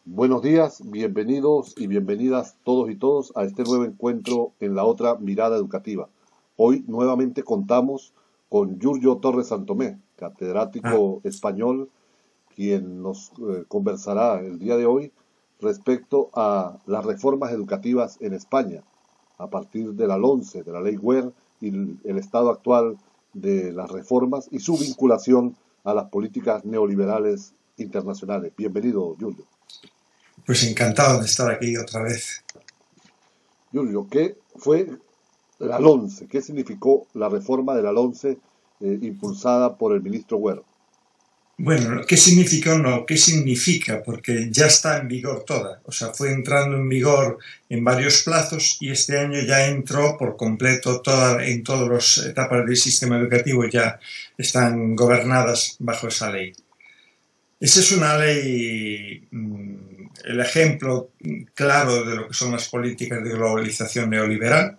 Buenos días, bienvenidos y bienvenidas todos y todos a este nuevo encuentro en la otra mirada educativa. Hoy nuevamente contamos con Giorgio Torres Santomé, Ah, catedrático español, quien nos conversará el día de hoy respecto a las reformas educativas en España, a partir de la LONCE, de la Ley Wert y el estado actual de las reformas y su vinculación a las políticas neoliberales internacionales. Bienvenido, Giorgio. pues encantado de estar aquí otra vez. Giorgio, ¿qué fue la LONCE? ¿Qué significó la reforma de la LONCE impulsada por el ministro Wert? Bueno, ¿qué significa o no? ¿Qué significa? Porque ya está en vigor toda. O sea, fue entrando en vigor en varios plazos y este año ya entró por completo en todas las etapas del sistema educativo ya están gobernadas bajo esa ley. Esa es una ley, el ejemplo claro de lo que son las políticas de globalización neoliberal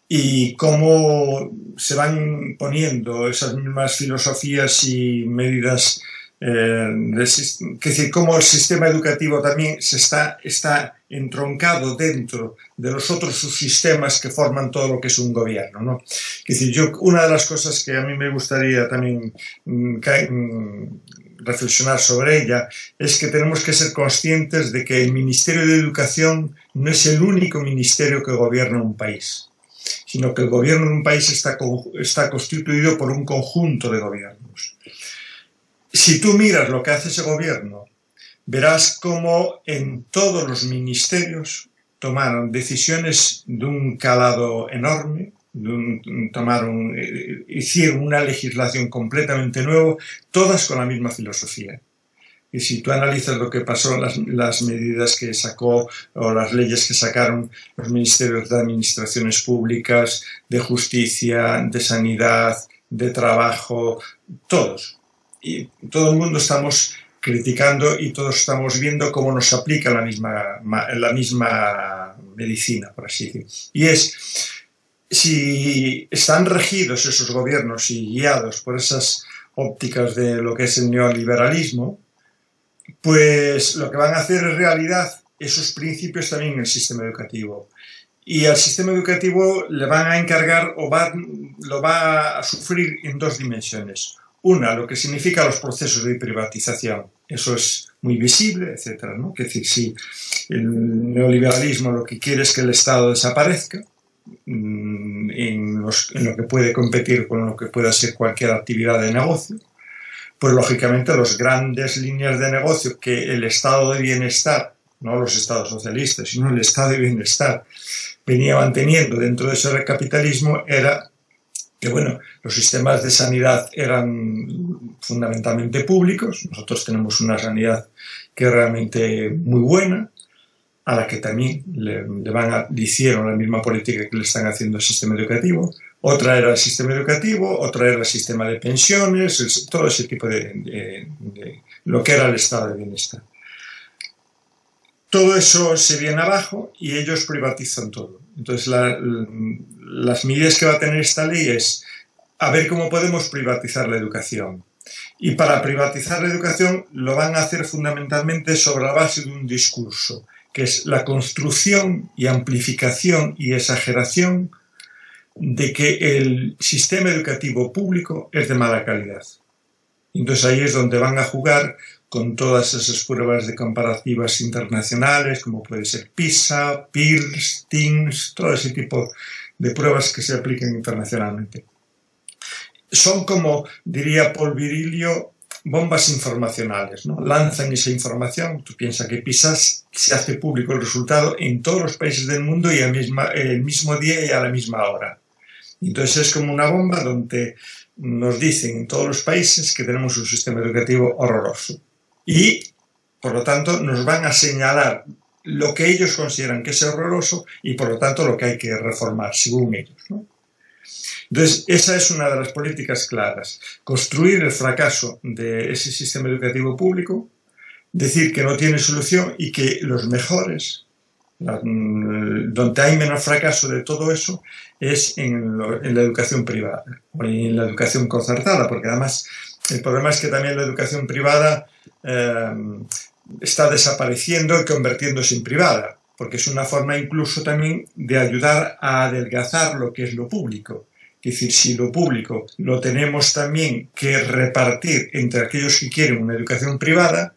y cómo se van poniendo esas mismas filosofías y medidas, es decir, cómo el sistema educativo también está entroncado dentro de los otros subsistemas que forman todo lo que es un gobierno, ¿no? Es decir, una de las cosas que a mí me gustaría también reflexionar sobre ella es que tenemos que ser conscientes de que el Ministerio de Educación no es el único ministerio que gobierna un país, sino que el gobierno de un país está constituido por un conjunto de gobiernos. Si tú miras lo que hace ese gobierno, verás cómo en todos los ministerios tomaron decisiones de un calado enorme, hicieron una legislación completamente nueva, todas con la misma filosofía. Y si tú analizas lo que pasó, las medidas que sacó o las leyes que sacaron los ministerios de administraciones públicas, de justicia, de sanidad, de trabajo, todos. Y todo el mundo estamos criticando y todos estamos viendo cómo nos aplica la misma medicina, por así decirlo. Y si están regidos esos gobiernos y guiados por esas ópticas de lo que es el neoliberalismo, pues lo que van a hacer es realidad esos principios también en el sistema educativo. Y al sistema educativo le van a encargar lo va a sufrir en dos dimensiones. Una, lo que significa los procesos de privatización. Eso es muy visible, etcétera, ¿no? Es decir, si el neoliberalismo lo que quiere es que el Estado desaparezca en lo que puede competir con lo que pueda ser cualquier actividad de negocio, pues lógicamente las grandes líneas de negocio que el estado de bienestar, no los estados socialistas, sino el estado de bienestar, venía manteniendo dentro de ese capitalismo era que, bueno, los sistemas de sanidad eran fundamentalmente públicos. Nosotros tenemos una sanidad que es realmente muy buena, a la que también le hicieron la misma política que le están haciendo al sistema educativo. Otra era el sistema educativo, otra era el sistema de pensiones, todo ese tipo de lo que era el estado de bienestar. Todo eso se viene abajo y ellos privatizan todo. Entonces, las medidas que va a tener esta ley es a ver cómo podemos privatizar la educación. Y para privatizar la educación lo van a hacer fundamentalmente sobre la base de un discurso, que es la construcción y amplificación y exageración de que el sistema educativo público es de mala calidad. Entonces ahí es donde van a jugar con todas esas pruebas de comparativas internacionales, como puede ser PISA, PIRLS, TIMSS, todo ese tipo de pruebas que se aplican internacionalmente. Son como, diría Paul Virilio, bombas informacionales, ¿no? Lanzan esa información, tú piensas que PISA se hace público el resultado en todos los países del mundo y el mismo día y a la misma hora. Entonces es como una bomba donde nos dicen en todos los países que tenemos un sistema educativo horroroso. Y, por lo tanto, nos van a señalar lo que ellos consideran que es horroroso y, por lo tanto, lo que hay que reformar, según ellos, ¿no? Entonces, esa es una de las políticas claras. Construir el fracaso de ese sistema educativo público, decir que no tiene solución y que los mejores, donde hay menos fracaso de todo eso, es en la educación privada o en la educación concertada, porque además el problema es que también la educación privada está desapareciendo y convirtiéndose en privada, porque es una forma incluso también de ayudar a adelgazar lo que es lo público. Es decir, si lo público lo tenemos también que repartir entre aquellos que quieren una educación privada,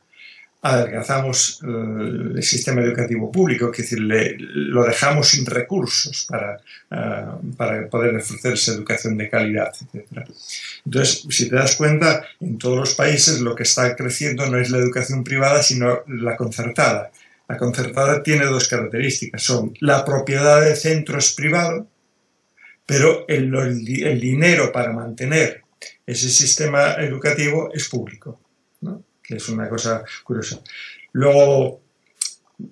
adelgazamos el sistema educativo público, es decir, lo dejamos sin recursos para poder ofrecer esa educación de calidad, etc. Entonces, si te das cuenta, en todos los países lo que está creciendo no es la educación privada, sino la concertada. La concertada tiene dos características, son la propiedad del centro es privado, pero el dinero para mantener ese sistema educativo es público, ¿no? Que es una cosa curiosa. Luego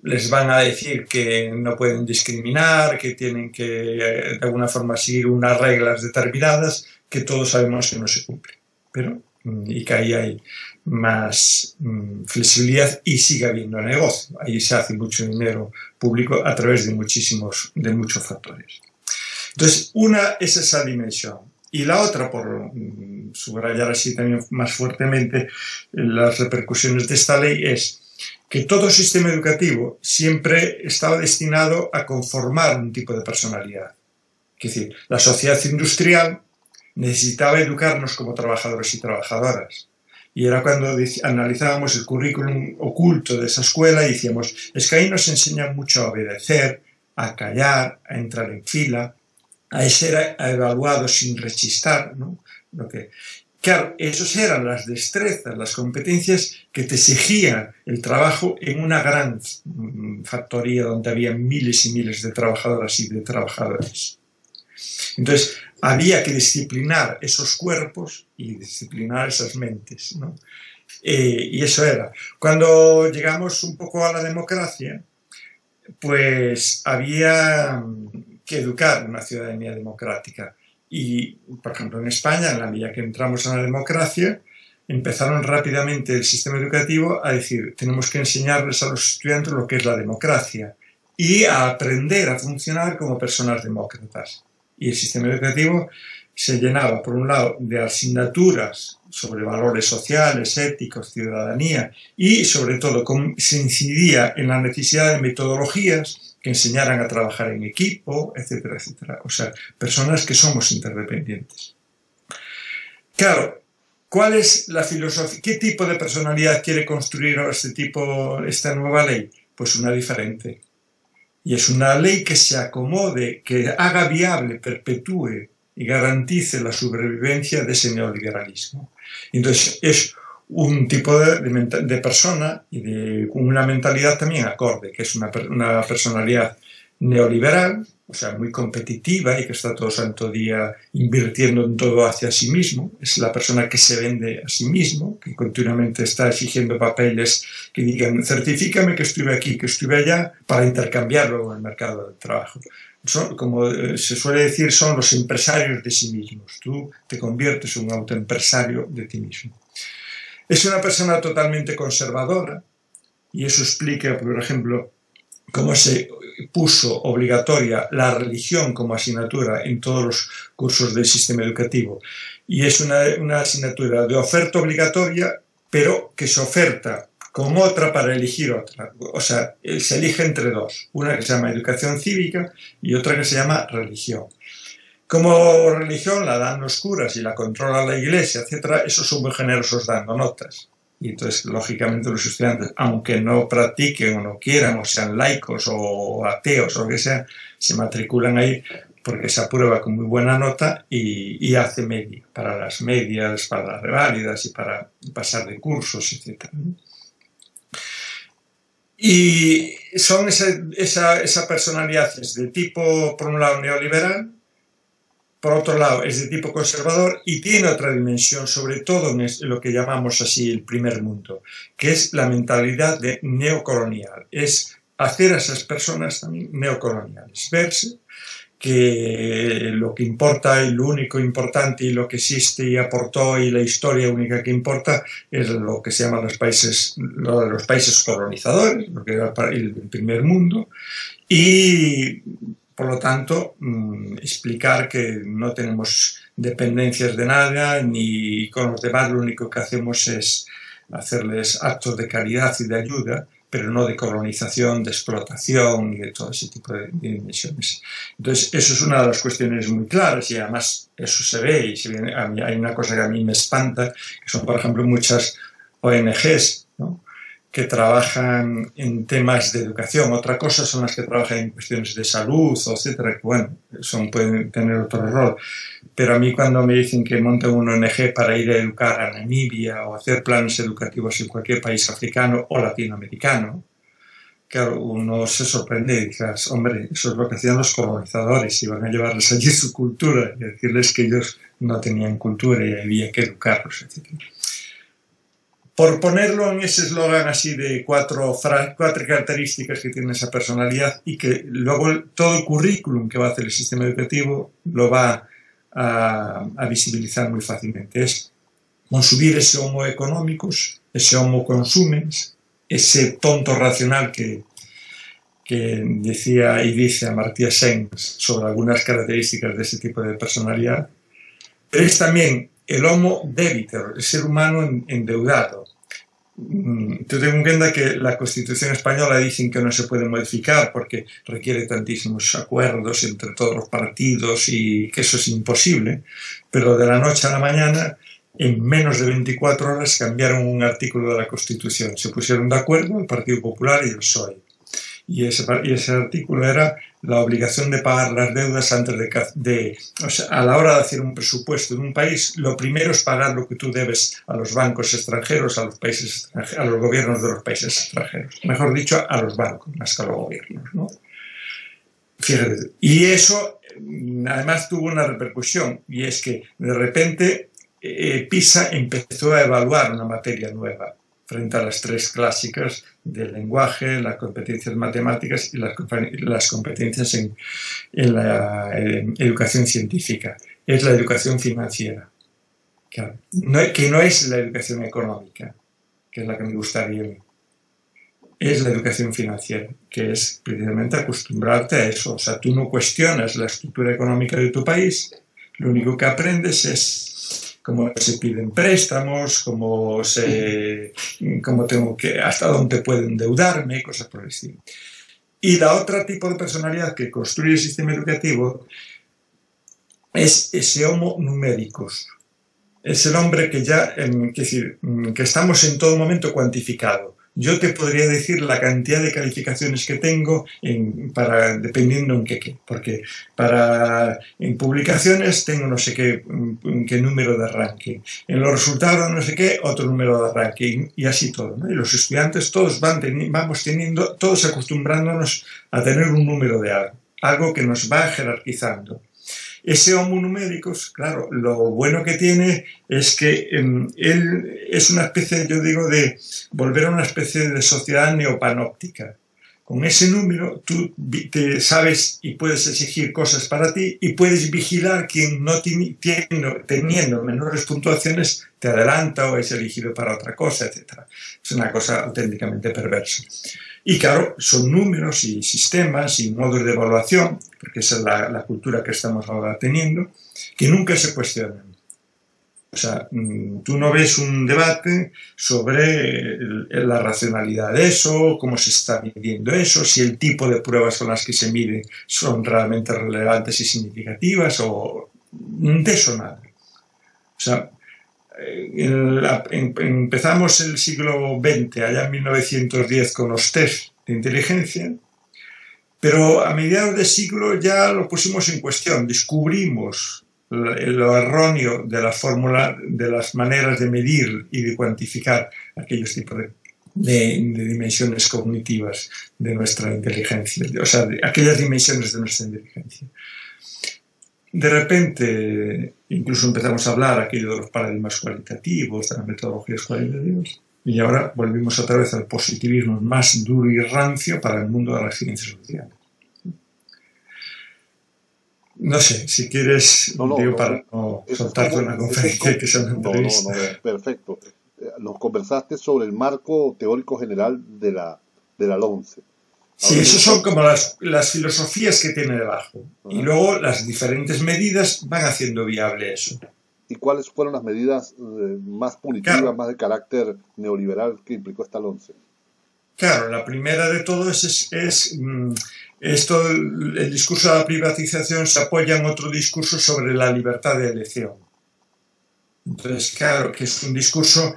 les van a decir que no pueden discriminar, que tienen que de alguna forma seguir unas reglas determinadas que todos sabemos que no se cumplen. Pero, y que ahí hay más flexibilidad y sigue habiendo negocio. Ahí se hace mucho dinero público a través de muchos factores. Entonces, una es esa dimensión. Y la otra, por subrayar así también más fuertemente las repercusiones de esta ley, es que todo sistema educativo siempre estaba destinado a conformar un tipo de personalidad. Es decir, la sociedad industrial necesitaba educarnos como trabajadores y trabajadoras. Y era cuando analizábamos el currículum oculto de esa escuela y decíamos, es que ahí nos enseñan mucho a obedecer, a callar, a entrar en fila, a ser evaluado sin rechistar, ¿no? Claro, esas eran las destrezas, las competencias que te exigían el trabajo en una gran factoría donde había miles y miles de trabajadoras y de trabajadores. Entonces, había que disciplinar esos cuerpos y disciplinar esas mentes, ¿no? Y eso era. Cuando llegamos un poco a la democracia, pues había que educar una ciudadanía democrática. Y, por ejemplo, en España, en la medida que entramos en la democracia, empezaron rápidamente el sistema educativo a decir, tenemos que enseñarles a los estudiantes lo que es la democracia y a aprender a funcionar como personas demócratas. Y el sistema educativo se llenaba, por un lado, de asignaturas sobre valores sociales, éticos, ciudadanía y, sobre todo, se incidía en la necesidad de metodologías que enseñaran a trabajar en equipo, etcétera, etcétera. O sea, personas que somos interdependientes. Claro, ¿cuál es la filosofía? ¿Qué tipo de personalidad quiere construir esta nueva ley? Pues una diferente. Y es una ley que se acomode, que haga viable, perpetúe y garantice la sobrevivencia de ese neoliberalismo. Entonces, es un tipo de persona y con una mentalidad también acorde, que es una personalidad neoliberal, o sea, muy competitiva y que está todo santo día invirtiendo en todo hacia sí mismo. Es la persona que se vende a sí mismo, que continuamente está exigiendo papeles que digan, certifícame que estuve aquí, que estuve allá, para intercambiarlo en el mercado del trabajo. Como se suele decir, son los empresarios de sí mismos. Tú te conviertes en un autoempresario de ti mismo. Es una persona totalmente conservadora y eso explica, por ejemplo, cómo se puso obligatoria la religión como asignatura en todos los cursos del sistema educativo. Y es una asignatura de oferta obligatoria, pero que se oferta con otra para elegir otra. O sea, se elige entre dos. Una que se llama educación cívica y otra que se llama religión. Como religión la dan los curas y la controla la iglesia, etc. Esos son muy generosos dando notas. Y entonces, lógicamente, los estudiantes, aunque no practiquen o no quieran, o sean laicos o ateos o lo que sea, se matriculan ahí porque se aprueba con muy buena nota y hace media, para las medias, para las reválidas y para pasar de cursos, etc. Y son esa personalidad es de tipo, por un lado, neoliberal, por otro lado, es de tipo conservador y tiene otra dimensión, sobre todo en lo que llamamos así el primer mundo, que es la mentalidad de neocolonial. Es hacer a esas personas también neocoloniales, verse que lo que importa y lo único importante y lo que existe y aportó y la historia única que importa es lo que se llama los países colonizadores, lo que era el primer mundo, y por lo tanto, explicar que no tenemos dependencias de nada, ni con los demás lo único que hacemos es hacerles actos de caridad y de ayuda, pero no de colonización, de explotación y de todo ese tipo de dimensiones. Entonces, eso es una de las cuestiones muy claras y además eso se ve y se ve. Hay una cosa que a mí me espanta, que son, por ejemplo, muchas ONGs, ¿no?, que trabajan en temas de educación. Otra cosa son las que trabajan en cuestiones de salud, etcétera, que bueno, pueden tener otro rol. Pero a mí cuando me dicen que monten una ONG para ir a educar a Namibia o hacer planes educativos en cualquier país africano o latinoamericano, claro, uno se sorprende y dice, hombre, eso es lo que hacían los colonizadores, iban a llevarles allí su cultura y decirles que ellos no tenían cultura y había que educarlos, etcétera. Por ponerlo en ese eslogan así de cuatro características que tiene esa personalidad y que luego todo el currículum que va a hacer el sistema educativo lo va a visibilizar muy fácilmente. Es consumir ese homo económicos, ese homo consumens, ese tonto racional que decía y dice Amartya Sen sobre algunas características de ese tipo de personalidad. Pero es también el homo debitor, el ser humano endeudado. Tú ten en cuenta que la Constitución española dicen que no se puede modificar porque requiere tantísimos acuerdos entre todos los partidos y que eso es imposible, pero de la noche a la mañana, en menos de 24 horas, cambiaron un artículo de la Constitución. Se pusieron de acuerdo el Partido Popular y el PSOE. Y ese artículo era la obligación de pagar las deudas antes o sea, a la hora de hacer un presupuesto de un país, lo primero es pagar lo que tú debes a los bancos extranjeros, a los países extranjeros, a los gobiernos de los países extranjeros. Mejor dicho, a los bancos, más que a los gobiernos, ¿no? Fíjate. Y eso, además, tuvo una repercusión, y es que, de repente, PISA empezó a evaluar una materia nueva frente a las tres clásicas del lenguaje, las competencias matemáticas y las competencias en la educación científica. Es la educación financiera, claro. Que no es la educación económica, que es la que me gustaría a mí. Es la educación financiera, que es precisamente acostumbrarte a eso. O sea, tú no cuestionas la estructura económica de tu país, lo único que aprendes es cómo se piden préstamos, hasta dónde puedo endeudarme, cosas por el estilo. Y la otra tipo de personalidad que construye el sistema educativo es ese homo numéricos. Es el hombre que ya, que estamos en todo momento cuantificado. Yo te podría decir la cantidad de calificaciones que tengo dependiendo en qué, porque en publicaciones tengo no sé qué número de ranking, en los resultados no sé qué otro número de ranking y así todo, ¿no? Y los estudiantes todos todos acostumbrándonos a tener un número de algo que nos va jerarquizando. Ese homo numéricos, claro, lo bueno que tiene es que él es una especie, yo digo, de volver a una especie de sociedad neopanóptica. Con ese número tú te sabes y puedes exigir cosas para ti y puedes vigilar quien no teniendo menores puntuaciones te adelanta o es elegido para otra cosa, etc. Es una cosa auténticamente perversa. Y claro, son números y sistemas y modos de evaluación, porque esa es la cultura que estamos ahora teniendo, que nunca se cuestionan. O sea, tú no ves un debate sobre la racionalidad de eso, cómo se está midiendo eso, si el tipo de pruebas con las que se mide son realmente relevantes y significativas, o de eso nada. O sea, empezamos el siglo XX, allá en 1910, con los test de inteligencia, pero a mediados de siglo ya lo pusimos en cuestión, descubrimos lo erróneo de la fórmula, de las maneras de medir y de cuantificar aquellos tipos de dimensiones cognitivas de nuestra inteligencia, o sea, de aquellas dimensiones de nuestra inteligencia. De repente, incluso empezamos a hablar aquello de los paradigmas cualitativos, de las metodologías cualitativas, y ahora volvimos otra vez al positivismo más duro y rancio para el mundo de las ciencias sociales. No sé, si quieres, para no soltarte una conferencia que sea una entrevista. Perfecto. Nos conversaste sobre el marco teórico general de la LOMCE. Sí, eso son como las filosofías que tiene debajo. Y luego las diferentes medidas van haciendo viable eso. y cuáles fueron las medidas más punitivas, Claro, más de carácter neoliberal que implicó esta LONCE. claro, la primera de todo esto, el discurso de la privatización se apoya en otro discurso sobre la libertad de elección. Entonces, claro, que es un discurso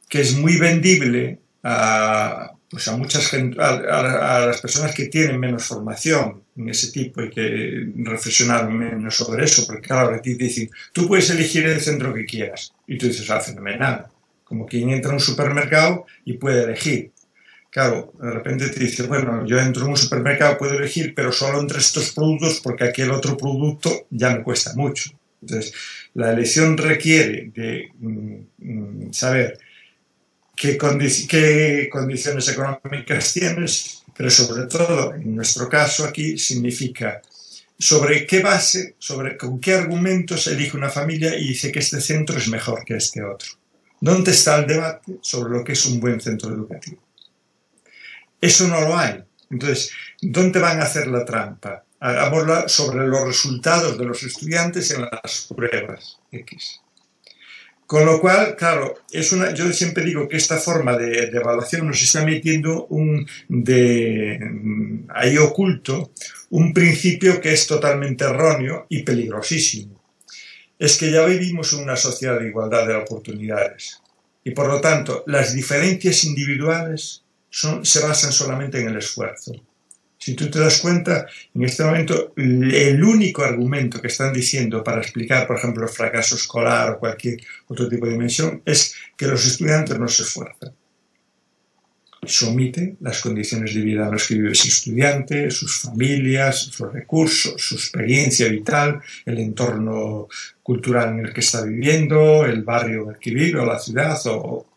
que es muy vendible pues a muchas a las personas que tienen menos formación en ese tipo y que reflexionaron menos sobre eso, porque claro, a ti te dicen, tú puedes elegir el centro que quieras, y tú dices, fenomenal, como quien entra a un supermercado y puede elegir. Claro, de repente te dice, bueno, yo entro en un supermercado, puedo elegir, pero solo entre estos productos porque aquel otro producto ya me cuesta mucho. Entonces, la elección requiere de saber qué condiciones económicas tienes, pero sobre todo, en nuestro caso aquí, significa sobre qué base, con qué argumentos elige una familia y dice que este centro es mejor que este otro. ¿Dónde está el debate sobre lo que es un buen centro educativo? Eso no lo hay. Entonces, ¿dónde van a hacer la trampa? Hagámosla sobre los resultados de los estudiantes en las pruebas X. Con lo cual, claro, yo siempre digo que esta forma de evaluación nos está metiendo ahí oculto un principio que es totalmente erróneo y peligrosísimo. Es que ya vivimos en una sociedad de igualdad de oportunidades y por lo tanto las diferencias individuales se basan solamente en el esfuerzo. Si tú te das cuenta, en este momento el único argumento que están diciendo para explicar, por ejemplo, el fracaso escolar o cualquier otro tipo de dimensión es que los estudiantes no se esfuerzan. Se omiten las condiciones de vida en las que vive ese estudiante, sus familias, sus recursos, su experiencia vital, el entorno cultural en el que está viviendo, el barrio en el que vive o la ciudad o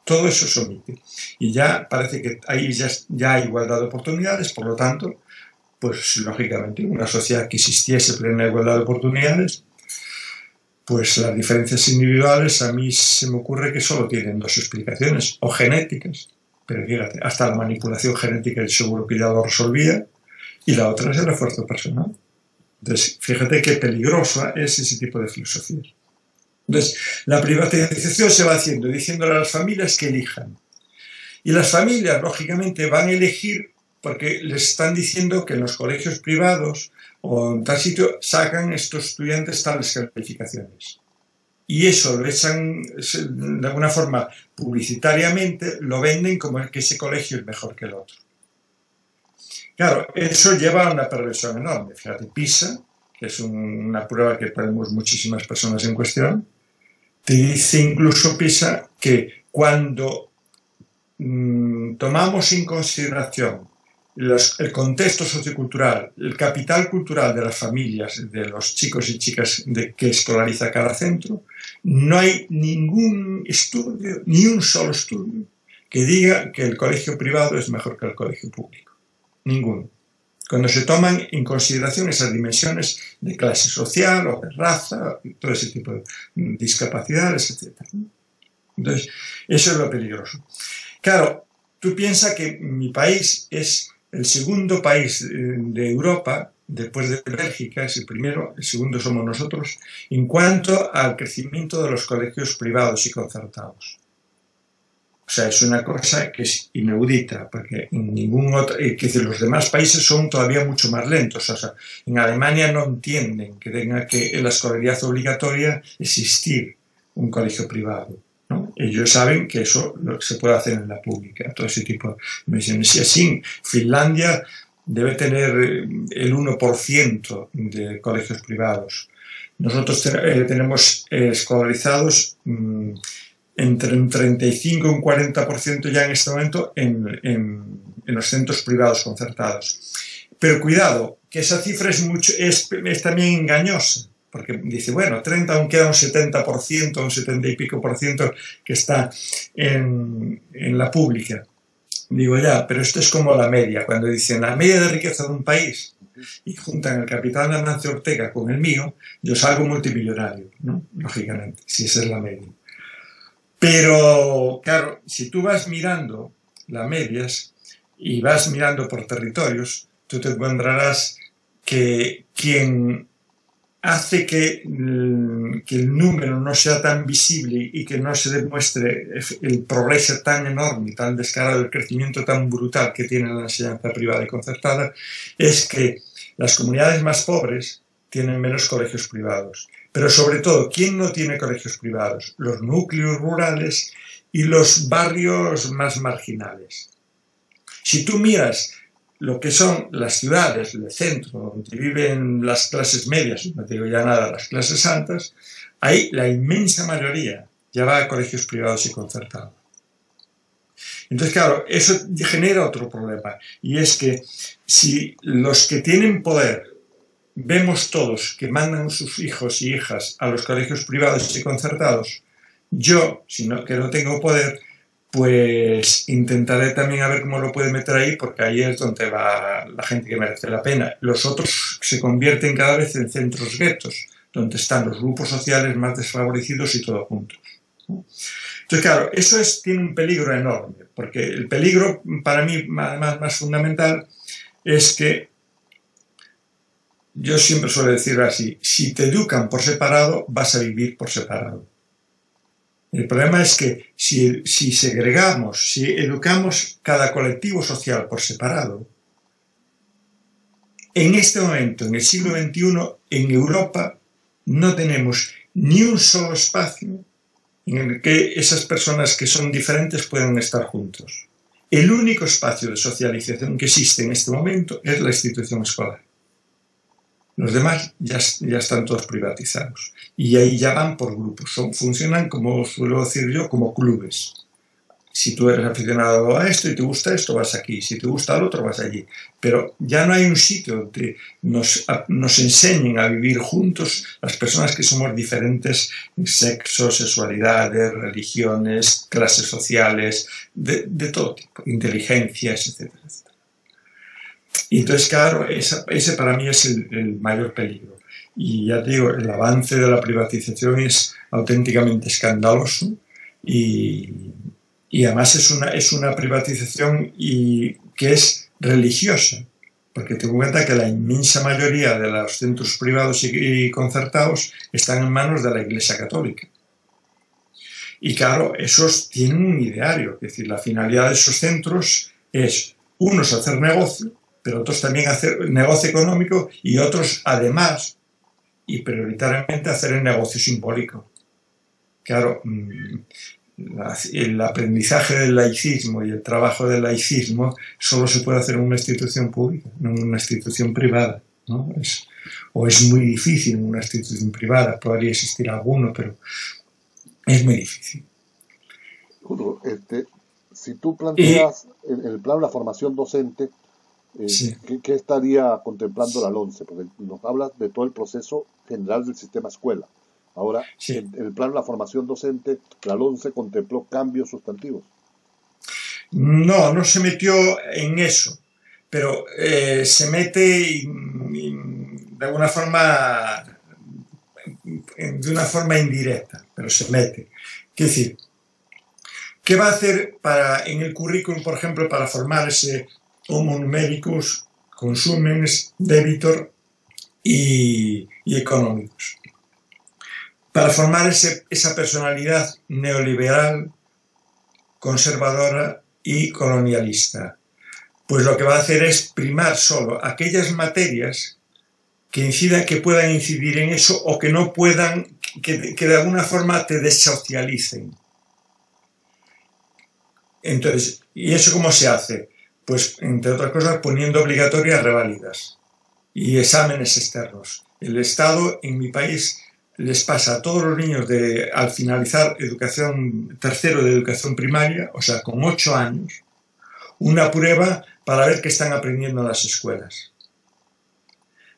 todo eso se omite. Y ya parece que ahí ya hay igualdad de oportunidades, por lo tanto, pues lógicamente en una sociedad que existiese plena igualdad de oportunidades, pues las diferencias individuales a mí se me ocurre que solo tienen dos explicaciones, o genéticas, pero fíjate, hasta la manipulación genética seguro que ya lo resolvía, y la otra es el esfuerzo personal. Entonces, fíjate qué peligrosa es ese tipo de filosofía. Entonces, la privatización se va haciendo, diciéndole a las familias que elijan. Y las familias, lógicamente, van a elegir porque les están diciendo que en los colegios privados o en tal sitio sacan estos estudiantes tales calificaciones. Y eso lo echan, de alguna forma, publicitariamente, lo venden como que ese colegio es mejor que el otro. Claro, eso lleva a una perversión enorme. Fíjate, PISA, que es una prueba que ponemos muchísimas personas en cuestión, te dice incluso PISA que cuando tomamos en consideración el contexto sociocultural, el capital cultural de las familias, de los chicos y chicas que escolariza cada centro, no hay ningún estudio, ni un solo estudio, que diga que el colegio privado es mejor que el colegio público. Ninguno. Cuando se toman en consideración esas dimensiones de clase social o de raza, todo ese tipo de discapacidades, etc. Entonces, eso es lo peligroso. Claro, tú piensas que mi país es el segundo país de Europa, después de Bélgica, es el primero, el segundo somos nosotros, en cuanto al crecimiento de los colegios privados y concertados. O sea, es una cosa que es inaudita, porque en ningún otro, los demás países son todavía mucho más lentos. O sea, en Alemania no entienden que tenga que en la escolaridad obligatoria existir un colegio privado, ¿no? Ellos saben que eso se puede hacer en la pública, todo ese tipo de dimensiones. Y así, Finlandia debe tener el 1% de colegios privados. Nosotros tenemos escolarizados entre un 35 y un 40% ya en este momento en los centros privados concertados. Pero cuidado, que esa cifra es también engañosa, porque dice, bueno, 30 aún queda un 70%, un 70 y pico por ciento que está en la pública. Digo ya, pero esto es como la media, cuando dicen la media de riqueza de un país y juntan el capital de Amancio Ortega con el mío, yo salgo multimillonario, ¿no? Lógicamente, si esa es la media. Pero, claro, si tú vas mirando las medias y vas mirando por territorios, tú te encontrarás que quien hace que el número no sea tan visible y que no se demuestre el progreso tan enorme, tan descarado, el crecimiento tan brutal que tiene la enseñanza privada y concertada, es que las comunidades más pobres tienen menos colegios privados. Pero sobre todo, ¿quién no tiene colegios privados? Los núcleos rurales y los barrios más marginales. Si tú miras lo que son las ciudades, el centro, donde viven las clases medias, no te digo ya nada, las clases altas, ahí la inmensa mayoría ya va a colegios privados y concertados. Entonces, claro, eso genera otro problema, y es que si los que tienen poder vemos todos que mandan a sus hijos y hijas a los colegios privados y concertados, yo, que no tengo poder, pues intentaré también a ver cómo lo puede meter ahí, porque ahí es donde va la gente que merece la pena. Los otros se convierten cada vez en centros guetos, donde están los grupos sociales más desfavorecidos y todos juntos. Entonces, claro, eso tiene un peligro enorme, porque el peligro para mí más fundamental es que yo siempre suelo decir así: si te educan por separado, vas a vivir por separado. El problema es que si segregamos, si educamos cada colectivo social por separado, en este momento, en el siglo XXI, en Europa, no tenemos ni un solo espacio en el que esas personas que son diferentes puedan estar juntos. El único espacio de socialización que existe en este momento es la institución escolar. Los demás ya están todos privatizados. Y ahí ya van por grupos. Funcionan, como suelo decir yo, como clubes. Si tú eres aficionado a esto y te gusta esto, vas aquí. Si te gusta al otro, vas allí. Pero ya no hay un sitio donde nos enseñen a vivir juntos las personas que somos diferentes en sexo, sexualidades, religiones, clases sociales, de todo tipo, inteligencias, etcétera, etcétera. Y entonces, claro, ese para mí es el mayor peligro. Y ya te digo, el avance de la privatización es auténticamente escandaloso, y además es una privatización que es religiosa, porque ten en cuenta que la inmensa mayoría de los centros privados y concertados están en manos de la Iglesia Católica. Y claro, esos tienen un ideario, es decir, la finalidad de esos centros es, unos, hacer negocio, pero otros también hacer negocio económico, y otros además y prioritariamente hacer el negocio simbólico. Claro, el aprendizaje del laicismo y el trabajo del laicismo solo se puede hacer en una institución pública, no en una institución privada, ¿no? O es muy difícil en una institución privada, podría existir alguno, pero es muy difícil. Si tú planteas el plan de la formación docente, sí. ¿qué estaría contemplando la LONCE? Porque nos hablas de todo el proceso general del sistema escuela. Ahora, Sí. en el plan de la formación docente, la LONCE contempló cambios sustantivos. No se metió en eso, pero se mete de alguna forma, de una forma indirecta, pero se mete. Quiero decir, ¿qué va a hacer en el currículum, por ejemplo, para formar ese homo numericus, consumens, debitor y económicos? Para formar esa personalidad neoliberal, conservadora y colonialista. Pues lo que va a hacer es primar solo aquellas materias que puedan incidir en eso, o que no puedan, que de alguna forma te desocialicen. Entonces, ¿y eso cómo se hace? Pues, entre otras cosas, poniendo obligatorias reválidas y exámenes externos. El Estado en mi país les pasa a todos los niños al finalizar tercero de educación primaria, o sea, con 8 años, una prueba para ver qué están aprendiendo en las escuelas.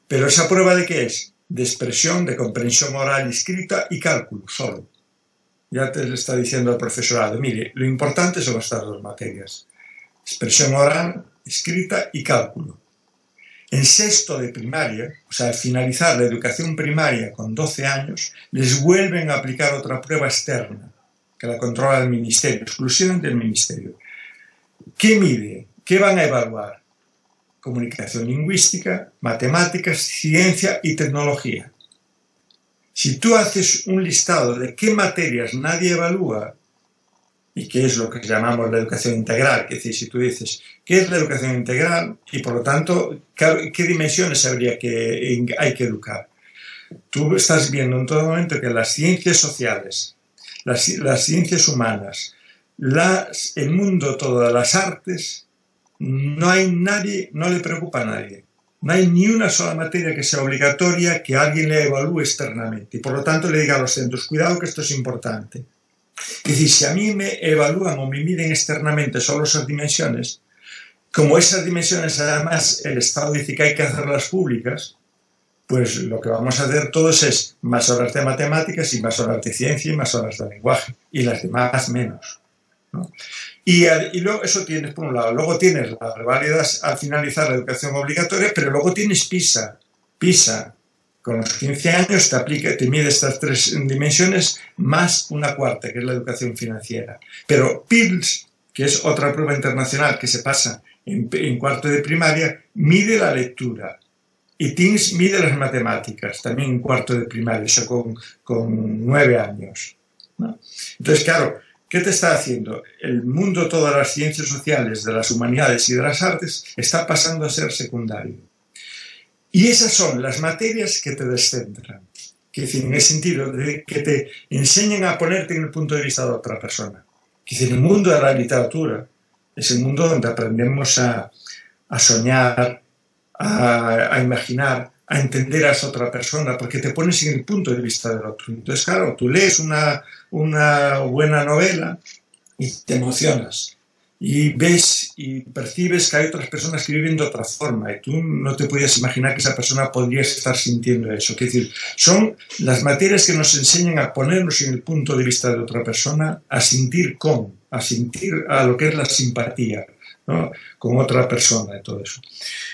Pero ¿esa prueba de qué es? De expresión, de comprensión oral y escrita y cálculo, solo. Ya te le está diciendo al profesorado, mire, lo importante son estas dos materias: expresión oral, escrita y cálculo. En sexto de primaria, o sea, al finalizar la educación primaria con 12 años, les vuelven a aplicar otra prueba externa, que la controla el ministerio, exclusivamente el ministerio. ¿Qué mide? ¿Qué van a evaluar? Comunicación lingüística, matemáticas, ciencia y tecnología. Si tú haces un listado de qué materias nadie evalúa, y qué es lo que llamamos la educación integral, es decir, si tú dices, ¿qué es la educación integral? Y por lo tanto, ¿qué dimensiones hay que educar? Tú estás viendo en todo momento que las ciencias sociales, las ciencias humanas, el mundo, todas las artes, no le preocupa a nadie. No hay ni una sola materia que sea obligatoria que alguien le evalúe externamente. Y por lo tanto le diga a los centros, cuidado que esto es importante. Es decir, si a mí me evalúan o me miden externamente solo esas dimensiones, como esas dimensiones además el Estado dice que hay que hacerlas públicas, pues lo que vamos a hacer todos es más horas de matemáticas y más horas de ciencia y más horas de lenguaje, y las demás menos, ¿no? Y luego eso tienes por un lado. Luego tienes las reválidas al finalizar la educación obligatoria, pero luego tienes PISA. PISA, con los 15 años te mide estas 3 dimensiones más una cuarta, que es la educación financiera. Pero PIRLS, que es otra prueba internacional que se pasa en cuarto de primaria, mide la lectura. Y TIMSS mide las matemáticas, también en cuarto de primaria, eso con 9 años, ¿no? Entonces, claro, ¿qué te está haciendo? El mundo, todas las ciencias sociales, de las humanidades y de las artes, está pasando a ser secundario. Y esas son las materias que te descentran. Es decir, en el sentido de que te enseñan a ponerte en el punto de vista de otra persona. Es decir, el mundo de la literatura es el mundo donde aprendemos a soñar, a imaginar, a entender a esa otra persona, porque te pones en el punto de vista del otro. Entonces, claro, tú lees una buena novela y te emocionas. Y ves y percibes que hay otras personas que viven de otra forma y tú no te podías imaginar que esa persona podría estar sintiendo eso. Es decir, son las materias que nos enseñan a ponernos en el punto de vista de otra persona, a sentir a lo que es la simpatía, ¿no?, con otra persona y todo eso.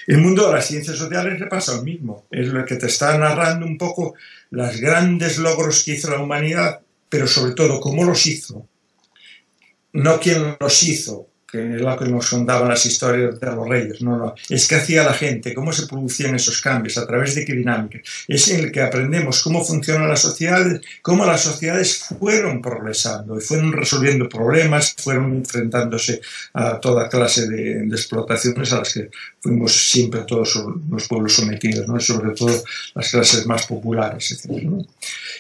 El mundo de las ciencias sociales le pasa lo mismo. Es lo que te está narrando un poco los grandes logros que hizo la humanidad, pero sobre todo cómo los hizo. No quién los hizo, que es lo que nos contaban las historias de los reyes, no, es que hacía la gente, cómo se producían esos cambios, a través de qué dinámicas. Es en el que aprendemos cómo funcionan las sociedades, cómo las sociedades fueron progresando y fueron resolviendo problemas, fueron enfrentándose a toda clase de explotaciones a las que fuimos siempre todos los pueblos sometidos, ¿no?, sobre todo las clases más populares, etc., ¿no?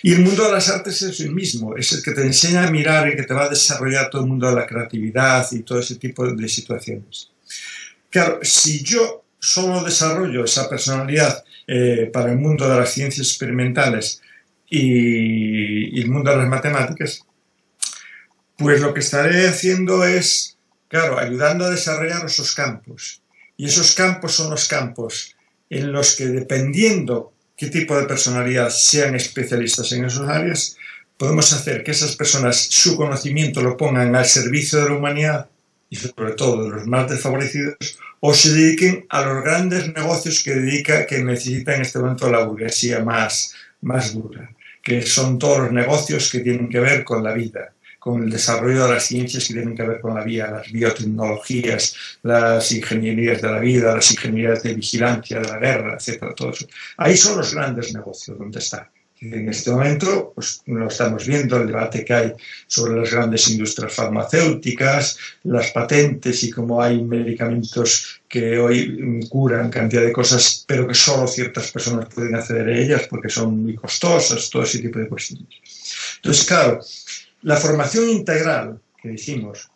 Y el mundo de las artes es el mismo, es el que te enseña a mirar y que te va a desarrollar todo el mundo de la creatividad y todo ese tipo de situaciones. Claro, si yo solo desarrollo esa personalidad para el mundo de las ciencias experimentales y el mundo de las matemáticas, pues lo que estaré haciendo es, claro, ayudando a desarrollar esos campos. Y esos campos son los campos en los que, dependiendo qué tipo de personalidad sean especialistas en esas áreas, podemos hacer que esas personas su conocimiento lo pongan al servicio de la humanidad y sobre todo de los más desfavorecidos, o se dediquen a los grandes negocios que necesita en este momento la burguesía más dura, que son todos los negocios que tienen que ver con la vida, con el desarrollo de las ciencias que tienen que ver con la vida, las biotecnologías, las ingenierías de la vida, las ingenierías de vigilancia de la guerra, etcétera, todo eso. Ahí son los grandes negocios donde está. En este momento, pues lo estamos viendo, el debate que hay sobre las grandes industrias farmacéuticas, las patentes y cómo hay medicamentos que hoy curan cantidad de cosas, pero que solo ciertas personas pueden acceder a ellas porque son muy costosas, todo ese tipo de cuestiones. Entonces, claro, la formación integral que dijimos,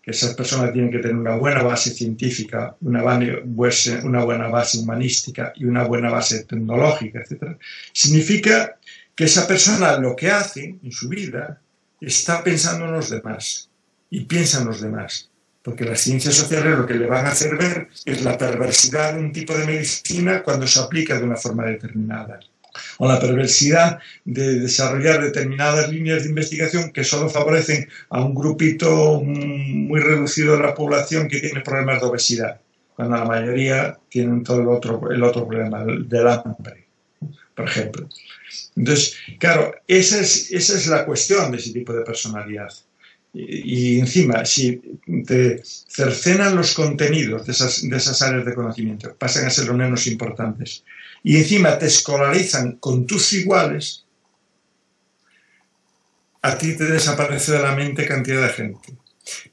que esas personas tienen que tener una buena base científica, una buena base humanística y una buena base tecnológica, etc., significa que esa persona lo que hace en su vida está pensando en los demás y piensa en los demás. Porque las ciencias sociales lo que le van a hacer ver es la perversidad de un tipo de medicina cuando se aplica de una forma determinada, o la perversidad de desarrollar determinadas líneas de investigación que solo favorecen a un grupito muy reducido de la población que tiene problemas de obesidad, cuando la mayoría tienen todo el otro problema, el del hambre, por ejemplo. Entonces, claro, esa es la cuestión de ese tipo de personalidad. Y encima, si te cercenan los contenidos de esas áreas de conocimiento, pasan a ser los menos importantes, y encima te escolarizan con tus iguales, a ti te desaparece de la mente cantidad de gente.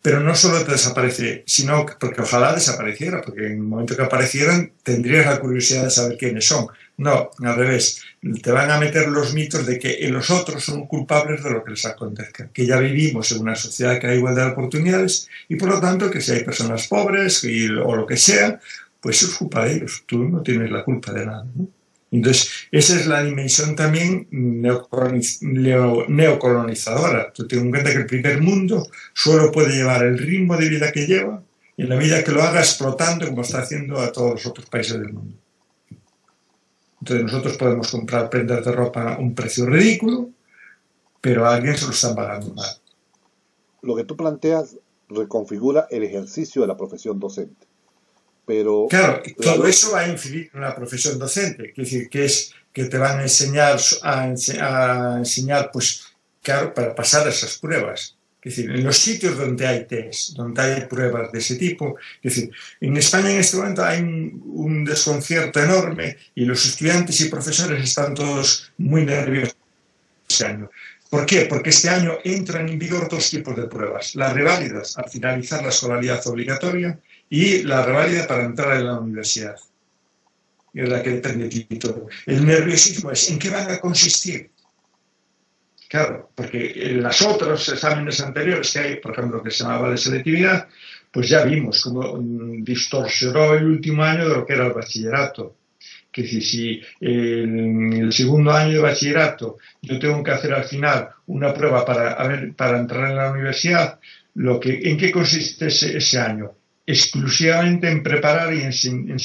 Pero no solo te desaparece, sino porque ojalá desapareciera, porque en el momento que aparecieran tendrías la curiosidad de saber quiénes son. No, al revés, te van a meter los mitos de que los otros son culpables de lo que les acontezca, que ya vivimos en una sociedad que hay igualdad de oportunidades y por lo tanto que si hay personas pobres o lo que sea, pues es culpa de ellos, tú no tienes la culpa de nada, ¿no? Entonces, esa es la dimensión también neocolonizadora. Tú ten en cuenta que el primer mundo solo puede llevar el ritmo de vida que lleva y en la medida que lo haga explotando como está haciendo a todos los otros países del mundo. Entonces nosotros podemos comprar prendas de ropa a un precio ridículo, pero a alguien se lo están pagando mal. Lo que tú planteas reconfigura el ejercicio de la profesión docente. Pero claro, todo eso va a incidir en la profesión docente, es decir, que es que te van a enseñar, pues, claro, para pasar esas pruebas. Es decir, en los sitios donde hay test, donde hay pruebas de ese tipo, es decir, en España en este momento hay un desconcierto enorme y los estudiantes y profesores están todos muy nerviosos este año. ¿Por qué? Porque este año entran en vigor dos tipos de pruebas. Las reválidas al finalizar la escolaridad obligatoria y la reválida para entrar en la universidad. Y es la que depende de todo. El nerviosismo es ¿en qué van a consistir? Claro, porque en los otros exámenes anteriores que hay, por ejemplo, que se llamaba de selectividad, pues ya vimos cómo distorsionó el último año de lo que era el bachillerato. Que si en el segundo año de bachillerato yo tengo que hacer al final una prueba para entrar en la universidad, ¿en qué consiste ese año? Exclusivamente en preparar y en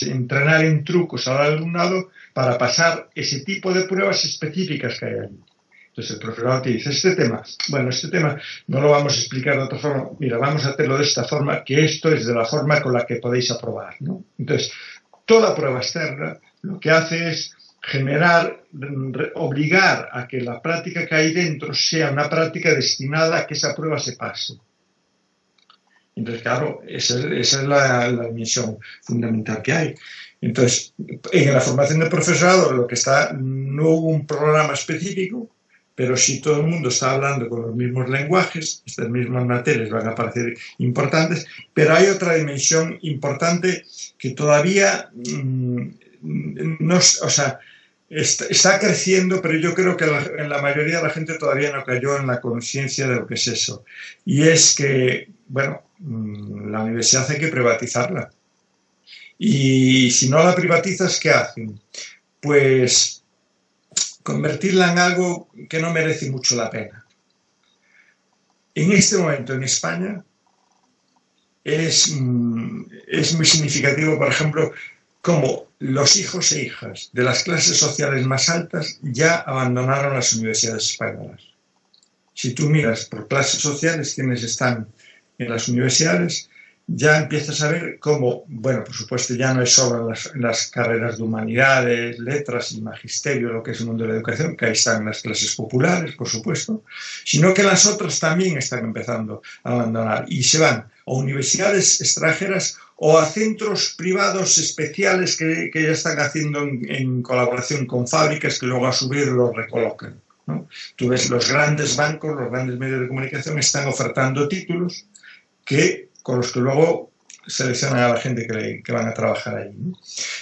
entrenar en trucos al alumnado para pasar ese tipo de pruebas específicas que hay allí. Entonces el profesor te dice, este tema no lo vamos a explicar de otra forma, mira, vamos a hacerlo de esta forma, que esto es de la forma con la que podéis aprobar, ¿no? Entonces, toda prueba externa lo que hace es obligar a que la práctica que hay dentro sea una práctica destinada a que esa prueba se pase. Entonces, claro, esa es la dimensión fundamental que hay. Entonces, en la formación de profesorado no hubo un programa específico, pero si todo el mundo está hablando con los mismos lenguajes, estas mismas materias van a parecer importantes, pero hay otra dimensión importante que todavía está creciendo, pero yo creo que en la mayoría de la gente todavía no cayó en la conciencia de lo que es eso. Y es que, bueno, la universidad hay que privatizarla. Y si no la privatizas, ¿qué hacen? Pues convertirla en algo que no merece mucho la pena. En este momento en España es muy significativo, por ejemplo, cómo los hijos e hijas de las clases sociales más altas ya abandonaron las universidades españolas. Si tú miras por clases sociales quienes están en las universidades, ya empiezas a ver cómo, bueno, por supuesto ya no es solo en las carreras de humanidades, letras y magisterio, lo que es el mundo de la educación, que ahí están las clases populares, por supuesto, sino que las otras también están empezando a abandonar y se van a universidades extranjeras o a centros privados especiales que ya están haciendo en colaboración con fábricas que luego a su vez los recolocan, ¿no? Tú ves los grandes bancos, los grandes medios de comunicación están ofertando títulos con los que luego seleccionan a la gente que van a trabajar ahí, ¿no?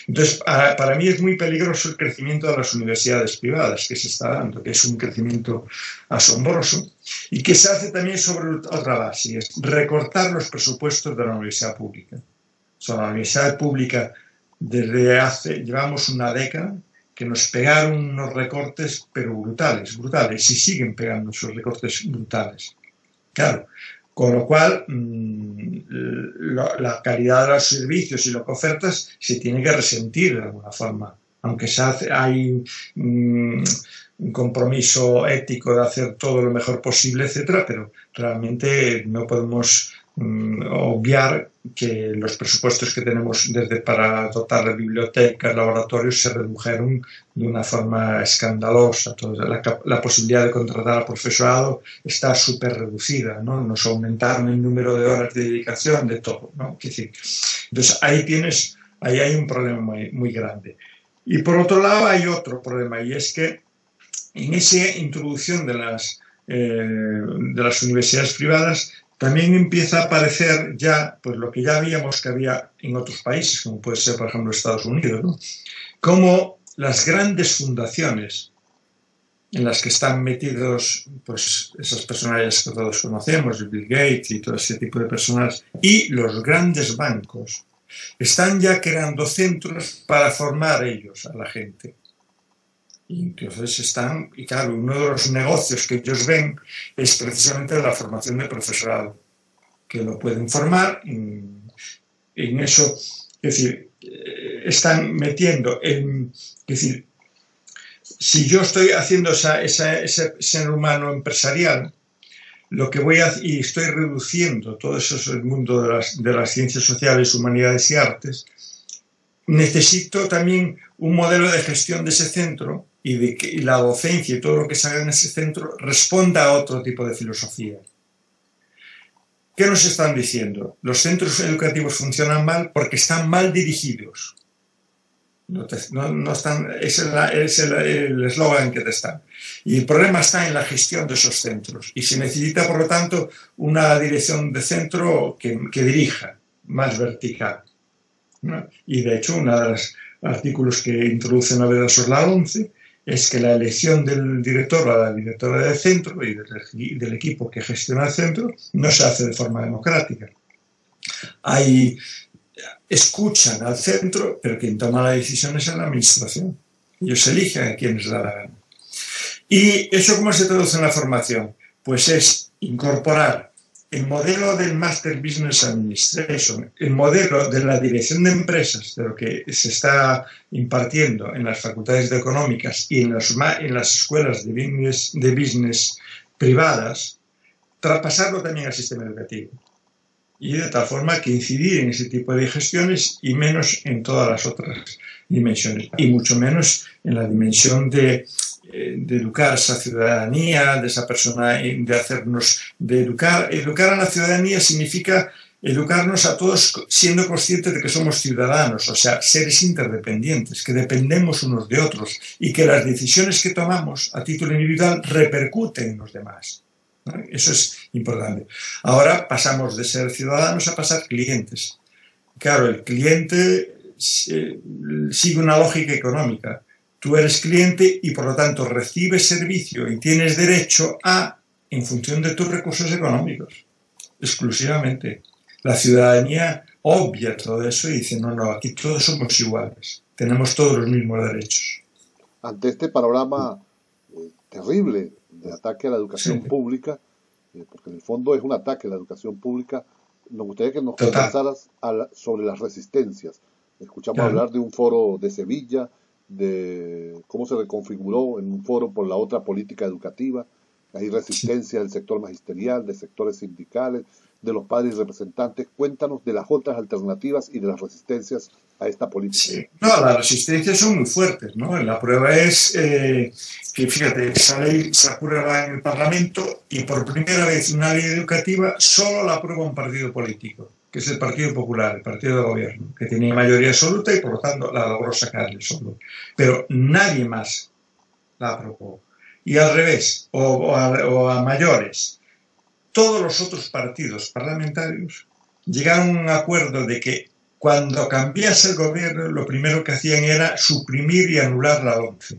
Entonces, para mí es muy peligroso el crecimiento de las universidades privadas que se está dando, que es un crecimiento asombroso y que se hace también sobre otra base, es recortar los presupuestos de la universidad pública. O sea, la universidad pública llevamos una década que nos pegaron unos recortes, pero brutales, y siguen pegando esos recortes brutales. Claro, con lo cual la calidad de los servicios y lo que ofertas se tiene que resentir de alguna forma, aunque hay un compromiso ético de hacer todo lo mejor posible, etcétera, pero realmente no podemos obviar que los presupuestos que tenemos para dotar de bibliotecas, laboratorios, se redujeron de una forma escandalosa. La posibilidad de contratar al profesorado está súper reducida, ¿no? Nos aumentaron el número de horas de dedicación, de todo, ¿no? Entonces ahí hay un problema muy, muy grande. Y por otro lado hay otro problema, y es que en esa introducción de las de las universidades privadas, también empieza a aparecer ya pues lo que ya habíamos que había en otros países, como puede ser, por ejemplo, Estados Unidos, ¿no? Como las grandes fundaciones en las que están metidos pues esas personalidades que todos conocemos, Bill Gates y todo ese tipo de personas, y los grandes bancos, están ya creando centros para formar ellos a la gente. Y entonces están, y claro, uno de los negocios que ellos ven es precisamente la formación de profesorado, que lo pueden formar en eso, es decir, están metiendo en, es decir, si yo estoy haciendo ese ser humano empresarial, lo que voy a hacer, y estoy reduciendo todo eso es el mundo de las ciencias sociales, humanidades y artes, necesito también un modelo de gestión de ese centro y de que la docencia y todo lo que se haga en ese centro responda a otro tipo de filosofía. ¿Qué nos están diciendo? Los centros educativos funcionan mal porque están mal dirigidos. No están, es el eslogan que te están. Y el problema está en la gestión de esos centros. Y se necesita, por lo tanto, una dirección de centro que dirija, más vertical, ¿no? Y de hecho, uno de los artículos que introduce novedosos la 11 es que la elección del director o la directora del centro y del equipo que gestiona el centro no se hace de forma democrática. Escuchan al centro, pero quien toma la decisión es la administración. Ellos eligen a quienes les da la gana. ¿Y eso cómo se traduce en la formación? Pues es incorporar el modelo del Master Business Administration, el modelo de la dirección de empresas, de lo que se está impartiendo en las facultades de económicas y en las escuelas de business privadas, traspasarlo también al sistema educativo. Y de tal forma que incidir en ese tipo de gestiones y menos en todas las otras dimensiones, y mucho menos en la dimensión de educar a esa ciudadanía, de esa persona, de educar. Educar a la ciudadanía significa educarnos a todos siendo conscientes de que somos ciudadanos, o sea, seres interdependientes, que dependemos unos de otros y que las decisiones que tomamos a título individual repercuten en los demás. Eso es importante. Ahora pasamos de ser ciudadanos a pasar clientes. Claro, el cliente sigue una lógica económica. Tú eres cliente y por lo tanto recibes servicio y tienes derecho en función de tus recursos económicos, exclusivamente. La ciudadanía obvia todo eso y dice, no, aquí todos somos iguales, tenemos todos los mismos derechos. Ante este panorama terrible de ataque a la educación pública, porque en el fondo es un ataque a la educación pública, nos gustaría que nos conversaras sobre las resistencias. Escuchamos hablar de un foro de Sevilla, de cómo se reconfiguró en un foro por la otra política educativa. Hay resistencia del sector magisterial, de sectores sindicales, de los padres y representantes. Cuéntanos de las otras alternativas y de las resistencias a esta política. Sí. No, las resistencias son muy fuertes, ¿no? La prueba es que, fíjate, esa ley se aprueba en el Parlamento y por primera vez una ley educativa solo la aprueba un partido político, que es el Partido Popular, el partido de gobierno, que tenía mayoría absoluta y por lo tanto la logró sacarle solo. Pero nadie más la aprobó. Y al revés, o a mayores, todos los otros partidos parlamentarios llegaron a un acuerdo de que cuando cambiase el gobierno, lo primero que hacían era suprimir y anular la 11.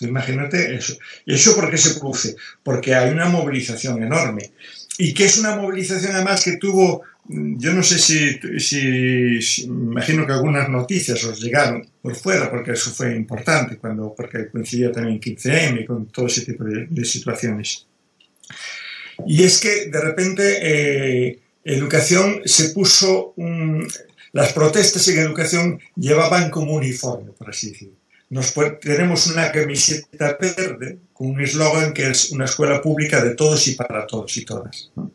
Imagínate eso. ¿Y eso por qué se produce? Porque hay una movilización enorme. Y que es una movilización además que tuvo, yo no sé si imagino que algunas noticias os llegaron por fuera, porque eso fue importante, porque coincidía también 15M con todo ese tipo de situaciones. Y es que de repente educación se puso, las protestas en educación llevaban como uniforme, por así decirlo. Tenemos una camiseta verde con un eslogan que es una escuela pública de todos y para todos y todas, ¿no?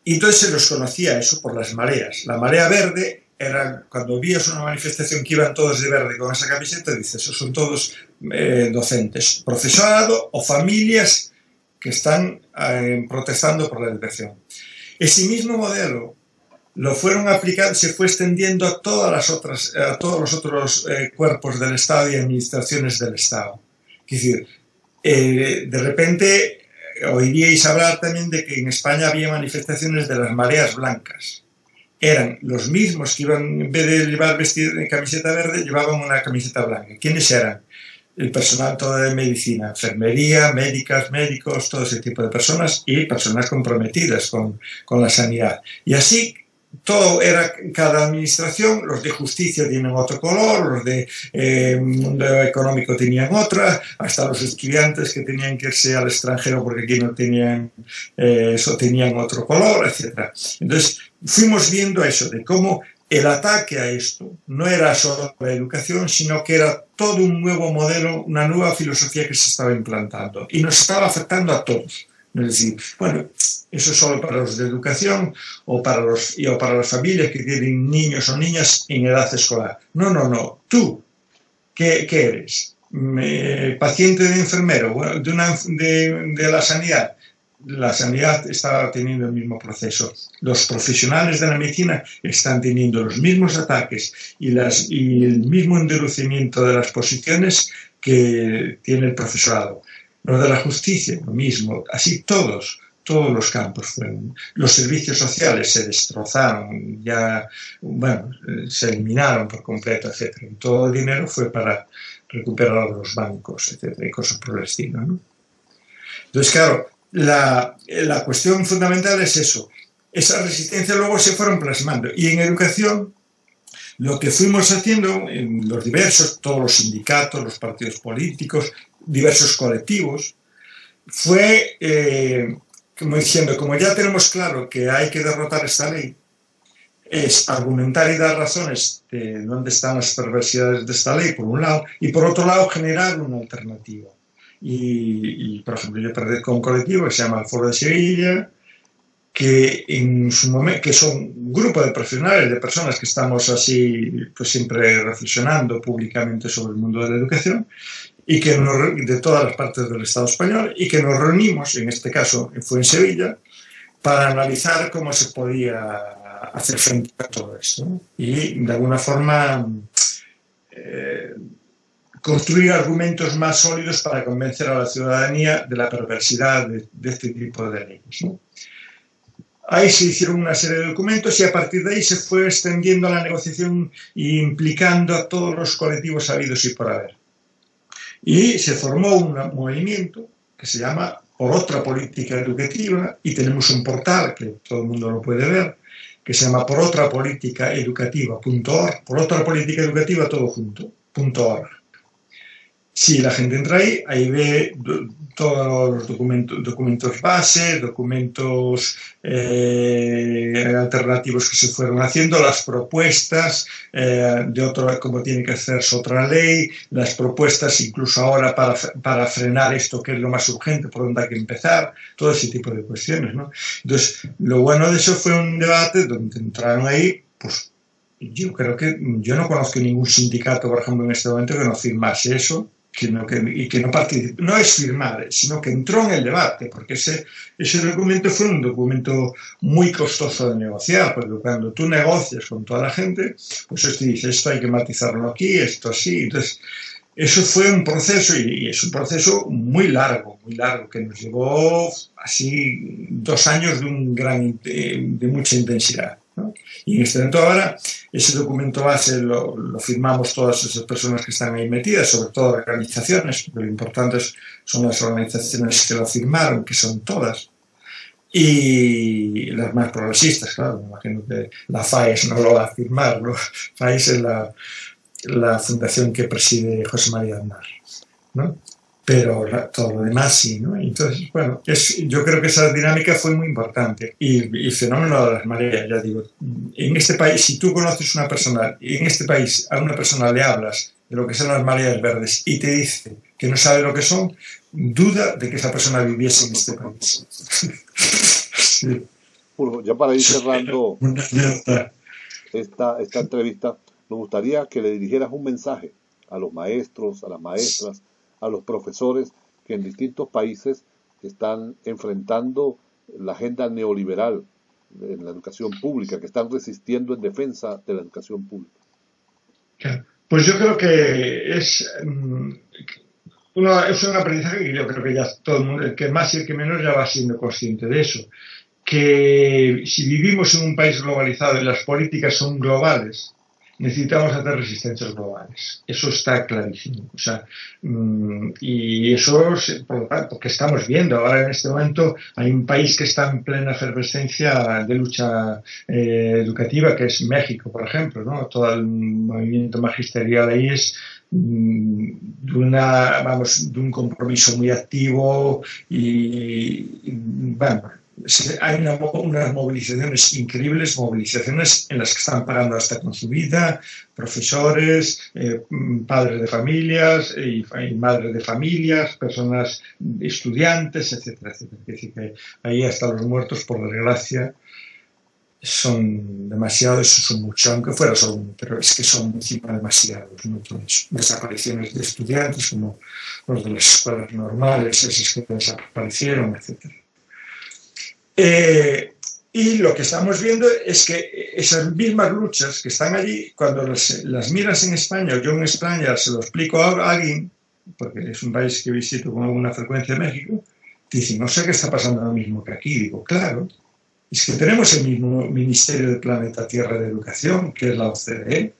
Y entonces se los conocía eso por las mareas. La marea verde era cuando vías una manifestación que iban todos de verde con esa camiseta, dices, esos son todos docentes, profesorado o familias que están protestando por la educación. Ese mismo modelo lo fueron aplicando, se fue extendiendo a todos los otros cuerpos del Estado y administraciones del Estado. Es decir, de repente oiríais hablar también de que en España había manifestaciones de las mareas blancas. Eran los mismos que iban, en vez de llevar vestido de camiseta verde, llevaban una camiseta blanca. ¿Quiénes eran? El personal todo de medicina, enfermería, médicas, médicos, todo ese tipo de personas y personas comprometidas con la sanidad. Y así todo era, cada administración, los de justicia tienen otro color, los de mundo económico tenían otra, hasta los estudiantes que tenían que irse al extranjero porque aquí no tenían eso, tenían otro color, etc. Entonces fuimos viendo eso, de cómo el ataque a esto no era solo la educación, sino que era todo un nuevo modelo, una nueva filosofía que se estaba implantando y nos estaba afectando a todos. Es decir, bueno, eso es solo para los de educación o para las familias que tienen niños o niñas en edad escolar. No, no, no. Tú, ¿qué eres? ¿Paciente de enfermero? Bueno, de la sanidad. La sanidad está teniendo el mismo proceso. Los profesionales de la medicina están teniendo los mismos ataques y el mismo endurecimiento de las posiciones que tiene el profesorado. Los de la justicia, lo mismo. Así todos los campos fueron. Los servicios sociales se destrozaron, ya, bueno, se eliminaron por completo, etc. Y todo el dinero fue para recuperar los bancos, etc. Y cosas por el estilo, ¿no? Entonces, claro, la cuestión fundamental es eso. Esa resistencia luego se fueron plasmando. Y en educación, lo que fuimos haciendo en los diversos, todos los sindicatos, los partidos políticos, diversos colectivos, fue como diciendo, como ya tenemos claro que hay que derrotar esta ley, es argumentar y dar razones de dónde están las perversidades de esta ley, por un lado, y por otro lado generar una alternativa. Y por ejemplo, yo pertenezco a un colectivo que se llama el Foro de Sevilla, que en su momento, que son un grupo de profesionales, de personas que estamos así, pues siempre reflexionando públicamente sobre el mundo de la educación, y que de todas las partes del Estado español, y que nos reunimos, en este caso fue en Sevilla, para analizar cómo se podía hacer frente a todo esto, ¿no? Y de alguna forma construir argumentos más sólidos para convencer a la ciudadanía de la perversidad de este tipo de leyes, ¿no? Ahí se hicieron una serie de documentos y a partir de ahí se fue extendiendo la negociación e implicando a todos los colectivos habidos y por haber. Y se formó un movimiento que se llama Por Otra Política Educativa, y tenemos un portal que todo el mundo lo puede ver, que se llama porotrapoliticaeducativa.org, por otra política educativa todo junto, .org. Si la gente entra ahí ve todos los documentos base, documentos alternativos que se fueron haciendo, las propuestas de cómo tiene que hacerse otra ley, las propuestas incluso ahora para frenar esto, que es lo más urgente, por dónde hay que empezar, todo ese tipo de cuestiones, ¿no? Entonces, lo bueno de eso fue un debate donde entraron ahí, pues, yo creo que yo no conozco ningún sindicato, por ejemplo, en este momento que no firmase eso, que no participe. No es firmar, sino que entró en el debate, porque ese documento fue un documento muy costoso de negociar, porque cuando tú negocias con toda la gente, pues esto dice, esto hay que matizarlo aquí, esto así. Entonces, eso fue un proceso, y es un proceso muy largo, que nos llevó así 2 años de mucha intensidad, ¿no? Y en este momento ahora, ese documento base lo firmamos todas esas personas que están ahí metidas, sobre todo organizaciones, porque lo importante son las organizaciones que lo firmaron, que son todas, y las más progresistas, claro, me imagino que la FAES no lo va a firmar, ¿no? FAES es la fundación que preside José María Aznar, ¿no? Pero todo lo demás sí, ¿no? Entonces, bueno, yo creo que esa dinámica fue muy importante. Y el fenómeno de las mareas, ya digo, en este país, si tú conoces una persona, y en este país a una persona le hablas de lo que son las mareas verdes y te dice que no sabe lo que son, duda de que esa persona viviese en este país. Sí. Bueno, ya para ir cerrando esta entrevista, nos gustaría que le dirigieras un mensaje a los maestros, a las maestras, a los profesores que en distintos países están enfrentando la agenda neoliberal en la educación pública, que están resistiendo en defensa de la educación pública. Pues yo creo que es es un aprendizaje que yo creo que ya todo el mundo, el que más y el que menos, ya va siendo consciente de eso. Que si vivimos en un país globalizado y las políticas son globales, necesitamos hacer resistencias globales. Eso está clarísimo. O sea, y eso, por lo tanto, que estamos viendo ahora en este momento, hay un país que está en plena efervescencia de lucha educativa, que es México, por ejemplo, ¿no? Todo el movimiento magisterial ahí es de un compromiso muy activo bueno, hay unas movilizaciones increíbles, movilizaciones en las que están pagando hasta con su vida, profesores, padres de familias y madres de familias, personas, estudiantes, etcétera, etcétera. Es decir, que ahí hasta los muertos, por desgracia, son demasiados, son muchos, aunque fuera solo uno, pero es que son encima demasiados, muchas desapariciones de estudiantes, como los de las escuelas normales, esos que desaparecieron, etcétera. Y lo que estamos viendo es que esas mismas luchas que están allí, cuando las miras en España, o yo en España se lo explico a alguien, porque es un país que visito con alguna frecuencia en México, dicen, no sé qué está pasando lo mismo que aquí. Digo, claro, es que tenemos el mismo Ministerio del Planeta Tierra de Educación, que es la OCDE,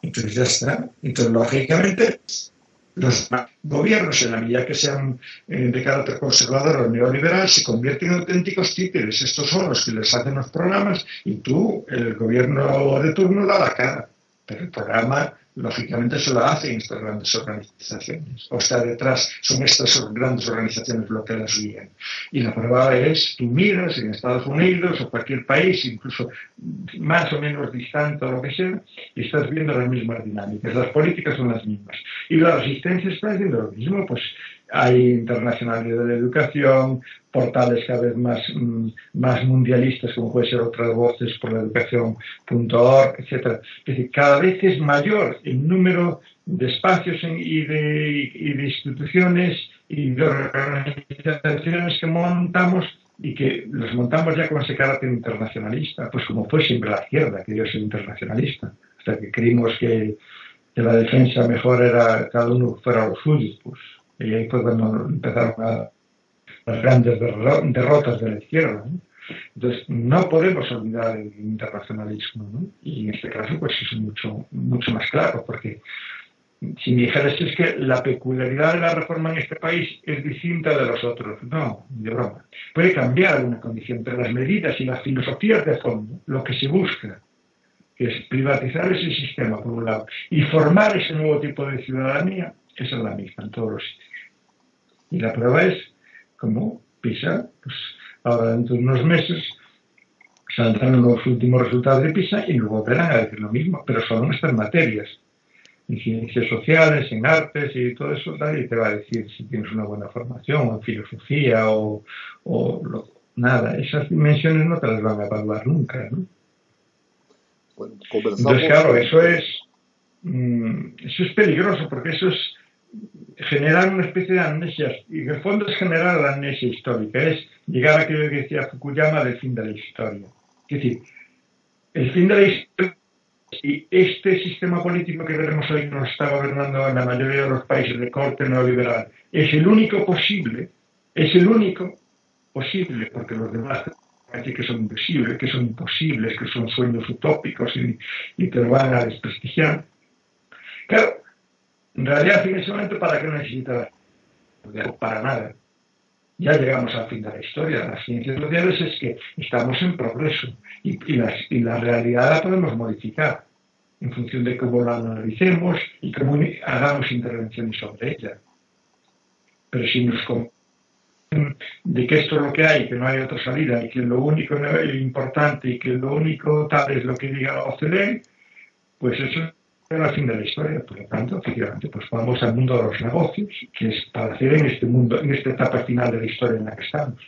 entonces ya está. Entonces, lógicamente, los gobiernos, en la medida que sean de carácter conservador o neoliberal, se convierten en auténticos títeres. Estos son los que les hacen los programas y tú, el gobierno de turno, da la cara. Pero el programa, lógicamente, se lo hacen estas grandes organizaciones. O está detrás, son estas grandes organizaciones lo que las guían. Y la prueba es, tú miras en Estados Unidos o cualquier país, incluso más o menos distante o lo que sea, y estás viendo las mismas dinámicas. Las políticas son las mismas. Y la resistencia está haciendo lo mismo, pues hay internacionalidad de la educación, portales cada vez más mundialistas, como puede ser Otras Voces por la Educación.org, etc. Es decir, cada vez es mayor el número de espacios y de instituciones y de organizaciones que montamos y que los montamos ya con ese carácter internacionalista, pues como fue siempre la izquierda, que yo soy internacionalista, hasta que creímos que la defensa mejor era cada uno fuera los suyos, pues. Y ahí fue cuando empezaron las grandes derrotas de la izquierda, ¿no? Entonces, no podemos olvidar el internacionalismo, ¿no? Y en este caso, pues es mucho más claro, porque si me dijeras es que la peculiaridad de la reforma en este país es distinta de los otros, no, de broma. Puede cambiar alguna condición, pero las medidas y las filosofías de fondo, lo que se busca, que es privatizar ese sistema, por un lado, y formar ese nuevo tipo de ciudadanía, esa es la misma en todos los sitios. Y la prueba es, como PISA, pues ahora dentro de unos meses saldrán los últimos resultados de PISA y nos volverán a decir lo mismo, pero solo en estas materias. En ciencias sociales, en artes y todo eso, nadie te va a decir si tienes una buena formación, o en filosofía, nada. Esas dimensiones no te las van a evaluar nunca, ¿no? Bueno, entonces, claro, eso es peligroso, porque eso es generar una especie de amnesia, y en el fondo es generar la amnesia histórica, es llegar a aquello que decía Fukuyama del fin de la historia. Es decir, el fin de la historia, y este sistema político que veremos hoy nos está gobernando en la mayoría de los países de corte neoliberal, es el único posible, porque los demás parece que son imposibles, que son imposibles, que son sueños utópicos y te lo van a desprestigiar. Claro, en realidad, en ese momento, ¿para qué necesitas? Para nada. Ya llegamos al fin de la historia. Las ciencias sociales es que estamos en progreso y la realidad la podemos modificar en función de cómo la analicemos y cómo hagamos intervenciones sobre ella. Pero si nos convencen de que esto es lo que hay, que no hay otra salida y que lo único importante y que lo único tal es lo que diga la OCDE, pues eso es el fin de la historia. Por lo tanto, efectivamente, pues vamos al mundo de los negocios, que es para hacer en este mundo, en esta etapa final de la historia en la que estamos.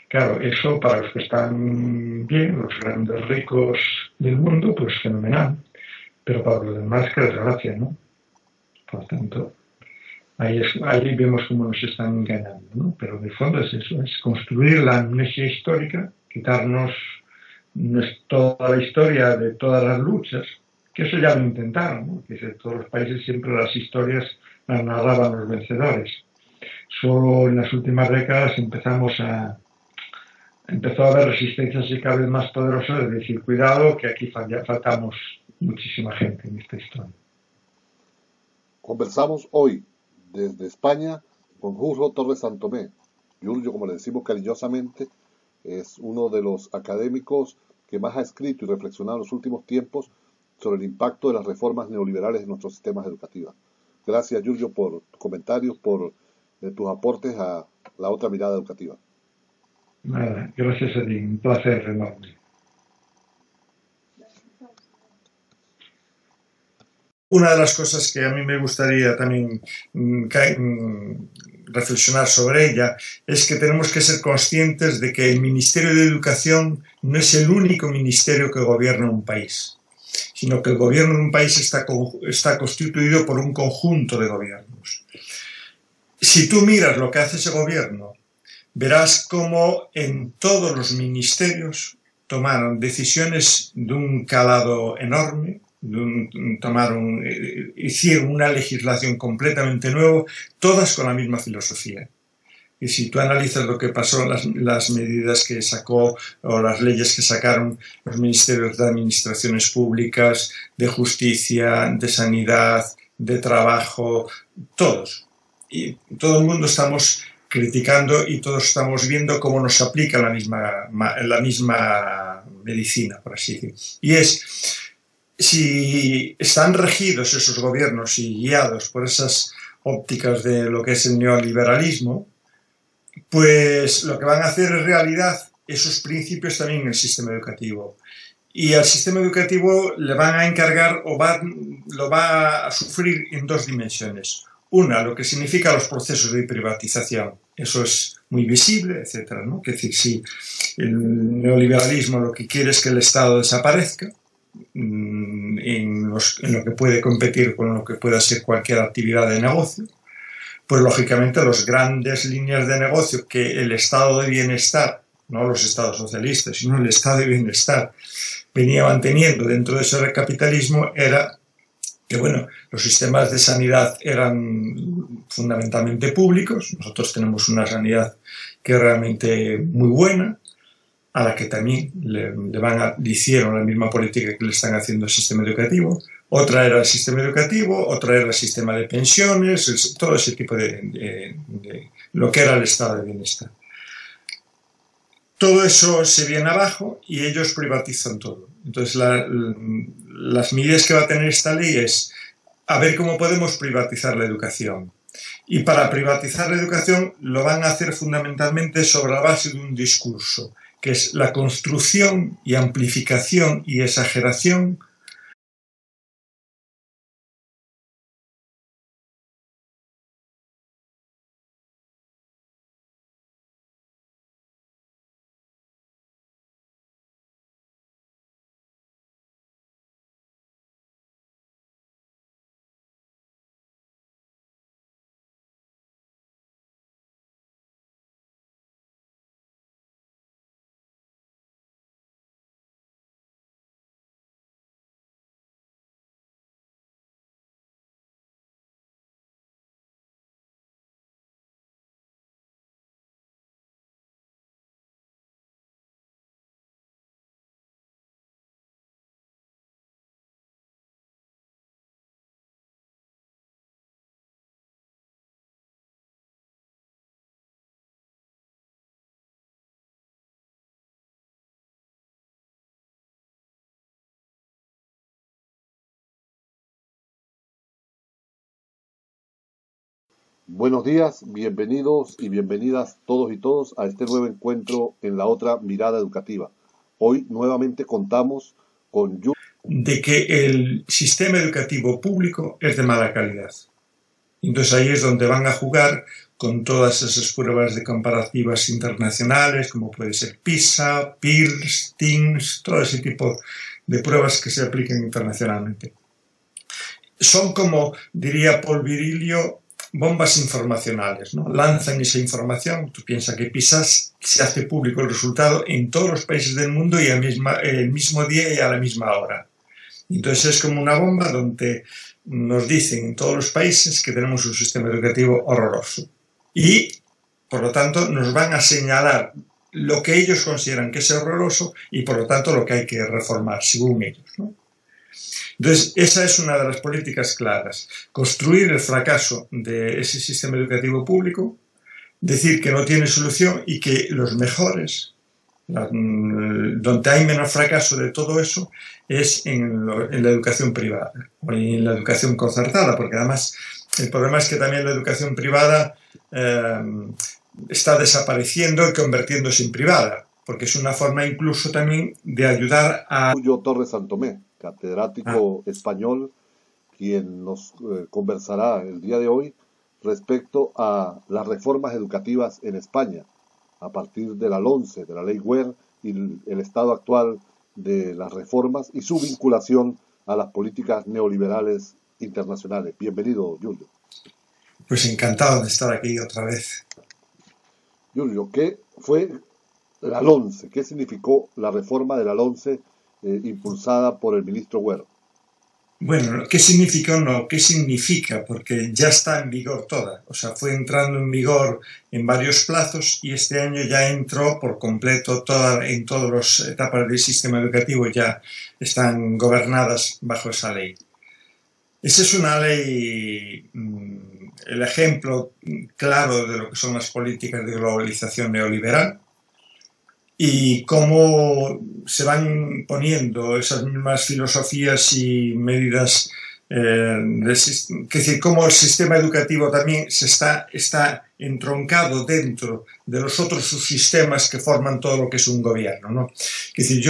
Claro, eso para los que están bien, los grandes ricos del mundo, pues fenomenal. Pero para los demás, que desgracia, ¿no? Por lo tanto, ahí vemos cómo nos están engañando, ¿no? Pero de fondo es eso, es construir la amnesia histórica, quitarnos toda la historia de todas las luchas, que eso ya lo intentaron, ¿no? Que en todos los países siempre las historias las narraban los vencedores. Solo en las últimas décadas empezó a haber resistencias y cada vez más poderosas de decir, cuidado, que aquí faltamos muchísima gente en esta historia. Conversamos hoy desde España con Jurjo Torres Santomé. Giorgio, como le decimos cariñosamente, es uno de los académicos que más ha escrito y reflexionado en los últimos tiempos sobre el impacto de las reformas neoliberales en nuestros sistemas educativos. Gracias, Giorgio, por tus comentarios, por tus aportes a la otra mirada educativa. Nada, gracias a ti, un placer enorme. Una de las cosas que a mí me gustaría también reflexionar sobre ella es que tenemos que ser conscientes de que el Ministerio de Educación no es el único ministerio que gobierna un país, sino que el gobierno de un país está constituido por un conjunto de gobiernos. Si tú miras lo que hace ese gobierno, verás cómo en todos los ministerios tomaron decisiones de un calado enorme, hicieron una legislación completamente nueva, todas con la misma filosofía. Y si tú analizas lo que pasó, las medidas que sacó o las leyes que sacaron los ministerios de administraciones públicas, de justicia, de sanidad, de trabajo, todos. Y todo el mundo estamos criticando y todos estamos viendo cómo nos aplica la misma medicina, por así decirlo. Y si están regidos esos gobiernos y guiados por esas ópticas de lo que es el neoliberalismo, pues lo que van a hacer en realidad esos principios también en el sistema educativo. Y al sistema educativo le van a encargar lo va a sufrir en dos dimensiones. Una, lo que significa los procesos de privatización. Eso es muy visible, etcétera, ¿no? Es decir, si el neoliberalismo lo que quiere es que el Estado desaparezca, en lo que puede competir con lo que pueda ser cualquier actividad de negocio, pues lógicamente las grandes líneas de negocio que el estado de bienestar, no los estados socialistas, sino el estado de bienestar, venía manteniendo dentro de ese capitalismo era que, bueno, los sistemas de sanidad eran fundamentalmente públicos. Nosotros tenemos una sanidad que es realmente muy buena, a la que también le hicieron la misma política que le están haciendo al sistema educativo. Otra era el sistema educativo, otra era el sistema de pensiones, todo ese tipo de lo que era el estado de bienestar. Todo eso se viene abajo y ellos privatizan todo. Entonces, las medidas que va a tener esta ley es a ver cómo podemos privatizar la educación. Y para privatizar la educación lo van a hacer fundamentalmente sobre la base de un discurso, que es la construcción y amplificación y exageración Buenos días, bienvenidos y bienvenidas todos y todos a este nuevo encuentro en la otra mirada educativa. Hoy nuevamente contamos con de que el sistema educativo público es de mala calidad. Entonces ahí es donde van a jugar con todas esas pruebas de comparativas internacionales, como puede ser PISA, PIRLS, TIMSS, todo ese tipo de pruebas que se aplican internacionalmente. Son como, diría Paul Virilio, bombas informacionales, ¿no? Lanzan esa información, tú piensas que PISA se hace público el resultado en todos los países del mundo y el mismo día y a la misma hora. Entonces es como una bomba donde nos dicen en todos los países que tenemos un sistema educativo horroroso. Y, por lo tanto, nos van a señalar lo que ellos consideran que es horroroso y, por lo tanto, lo que hay que reformar, según ellos, ¿no? Entonces, esa es una de las políticas claras. Construir el fracaso de ese sistema educativo público, decir que no tiene solución y que los mejores, donde hay menos fracaso de todo eso, es en la educación privada o en la educación concertada, porque además el problema es que también la educación privada está desapareciendo y convirtiéndose en privada, porque es una forma incluso también de ayudar a... Julio Torres Santomé, catedrático español, quien nos conversará el día de hoy respecto a las reformas educativas en España, a partir de la LONCE, de la Ley Wert, y el estado actual de las reformas y su vinculación a las políticas neoliberales internacionales. Bienvenido, Julio. Pues encantado de estar aquí otra vez. Julio, ¿qué fue la LONCE? ¿Qué significó la reforma de la LONCE impulsada por el ministro Wert? Bueno, ¿qué significa o no? ¿Qué significa? Porque ya está en vigor toda. O sea, fue entrando en vigor en varios plazos y este año ya entró por completo en todas las etapas del sistema educativo, ya están gobernadas bajo esa ley. Esa es una ley, el ejemplo claro de lo que son las políticas de globalización neoliberal y cómo se van poniendo esas mismas filosofías y medidas, es decir, cómo el sistema educativo también está entroncado dentro de los otros subsistemas que forman todo lo que es un gobierno, ¿no? Es decir,